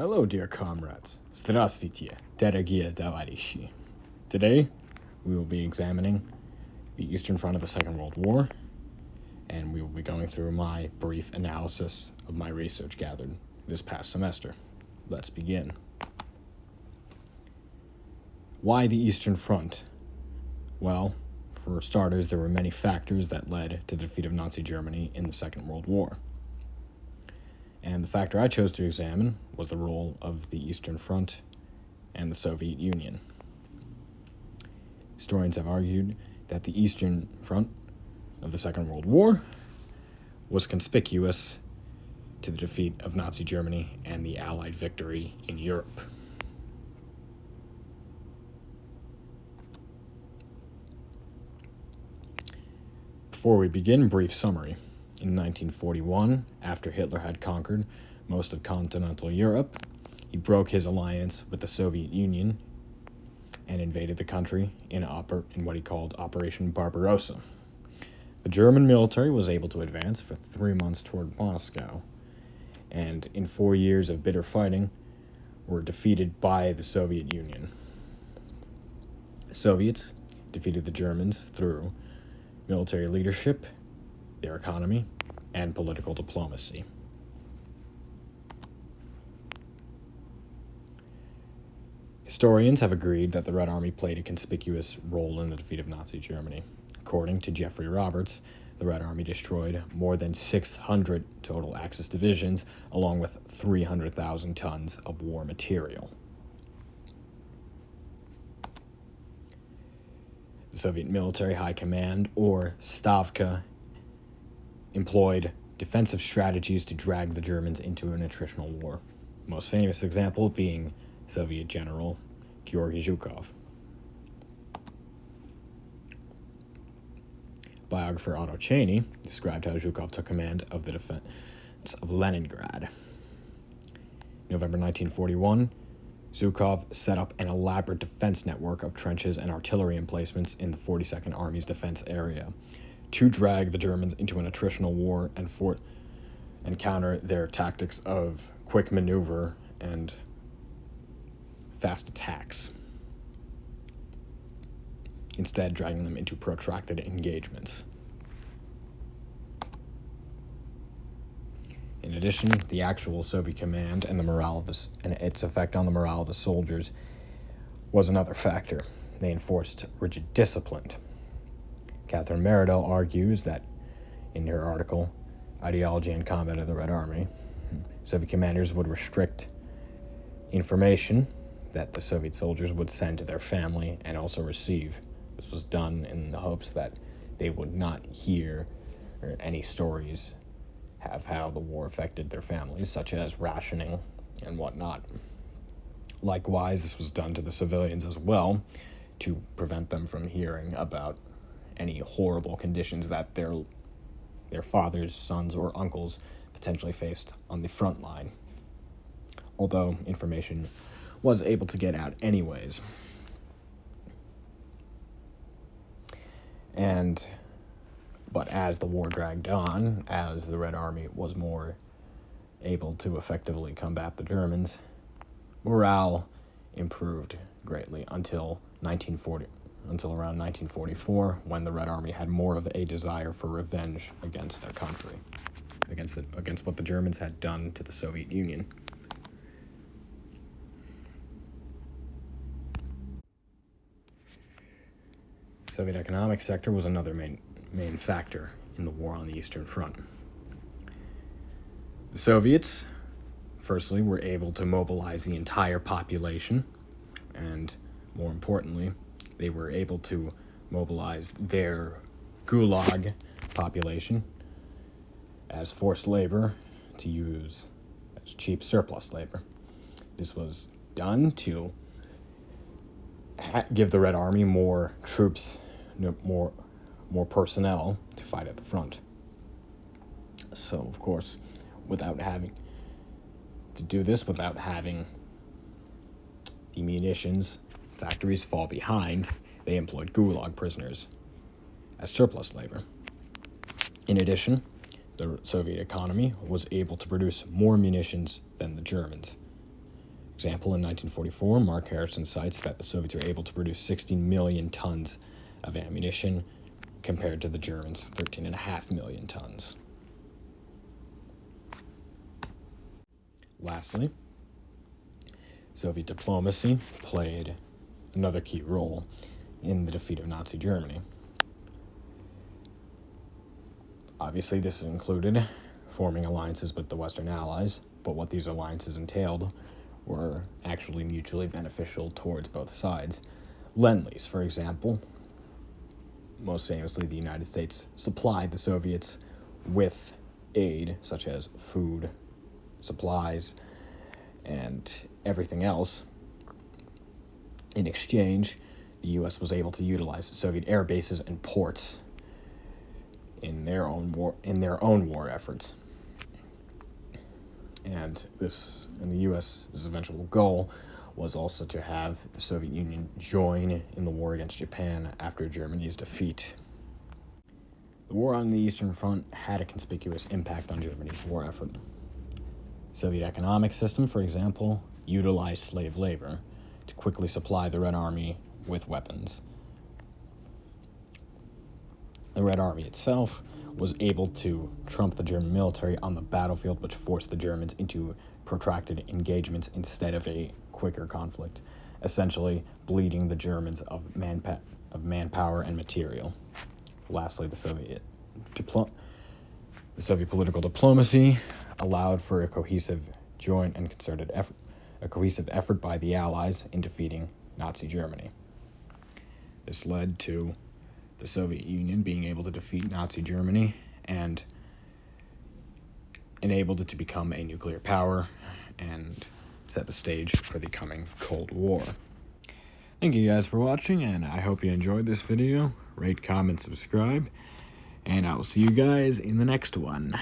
Hello, dear comrades. Здравствуйте, дорогие товарищи. Today, we will be examining the Eastern Front of the Second World War, and we will be going through my brief analysis of my research gathered this past semester. Let's begin. Why the Eastern Front? Well, for starters, there were many factors that led to the defeat of Nazi Germany in the Second World War. And the factor I chose to examine was the role of the Eastern Front and the Soviet Union. Historians have argued that the Eastern Front of the Second World War was conspicuous to the defeat of Nazi Germany and the Allied victory in Europe. Before we begin, brief summary. In 1941, after Hitler had conquered most of continental Europe, he broke his alliance with the Soviet Union and invaded the country in what he called Operation Barbarossa. The German military was able to advance for 3 months toward Moscow, and in 4 years of bitter fighting, were defeated by the Soviet Union. The Soviets defeated the Germans through military leadership, their economy, and political diplomacy. Historians have agreed that the Red Army played a conspicuous role in the defeat of Nazi Germany. According to Jeffrey Roberts, the Red Army destroyed more than 600 total Axis divisions, along with 300,000 tons of war material. The Soviet Military High Command, or Stavka, employed defensive strategies to drag the Germans into an attritional war. The most famous example being Soviet General Georgy Zhukov. Biographer Otto Cheney described how Zhukov took command of the defense of Leningrad. November 1941, Zhukov set up an elaborate defense network of trenches and artillery emplacements in the 42nd Army's defense area to drag the Germans into an attritional war and counter their tactics of quick maneuver and fast attacks, instead dragging them into protracted engagements. In addition, the actual Soviet command and its effect on the morale of the soldiers was another factor. They enforced rigid discipline. Catherine Meridell argues that, in her article, Ideology and Combat of the Red Army, Soviet commanders would restrict information that the Soviet soldiers would send to their family and also receive. This was done in the hopes that they would not hear any stories of how the war affected their families, such as rationing and whatnot. Likewise, this was done to the civilians as well, to prevent them from hearing about any horrible conditions that their fathers, sons, or uncles potentially faced on the front line, although information was able to get out anyways. But as the war dragged on, as the Red Army was more able to effectively combat the Germans, morale improved greatly until around 1944, when the Red Army had more of a desire for revenge against their country, against what the Germans had done to the Soviet Union. The Soviet economic sector was another main factor in the war on the Eastern Front. The Soviets, firstly, were able to mobilize the entire population, and more importantly, they were able to mobilize their Gulag population as forced labor to use as cheap surplus labor. This was done to give the Red Army more troops, more personnel to fight at the front. So, of course, without having the munitions factories fall behind, they employed Gulag prisoners as surplus labor. In addition, the Soviet economy was able to produce more munitions than the Germans. example, in 1944, Mark Harrison cites that the Soviets were able to produce 16 million tons of ammunition compared to the Germans' 13.5 million tons. Lastly, Soviet diplomacy played another key role in the defeat of Nazi Germany. Obviously, this included forming alliances with the Western Allies, but what these alliances entailed were actually mutually beneficial towards both sides. Lend-Lease, for example, most famously, the United States supplied the Soviets with aid, such as food, supplies, and everything else. In exchange, the U.S. was able to utilize Soviet air bases and ports in their own war efforts. And the U.S.'s eventual goal was also to have the Soviet Union join in the war against Japan after Germany's defeat. The war on the Eastern Front had a conspicuous impact on Germany's war effort. The Soviet economic system, for example, utilized slave labor to quickly supply the Red Army with weapons. The Red Army itself was able to trump the German military on the battlefield, which forced the Germans into protracted engagements instead of a quicker conflict, essentially bleeding the Germans of manpower and material. Lastly, the Soviet political diplomacy allowed for a cohesive, joint, and concerted effort by the Allies in defeating Nazi Germany. This led to the Soviet Union being able to defeat Nazi Germany and enabled it to become a nuclear power and set the stage for the coming Cold War. Thank you guys for watching, and I hope you enjoyed this video. Rate, comment, subscribe, and I will see you guys in the next one.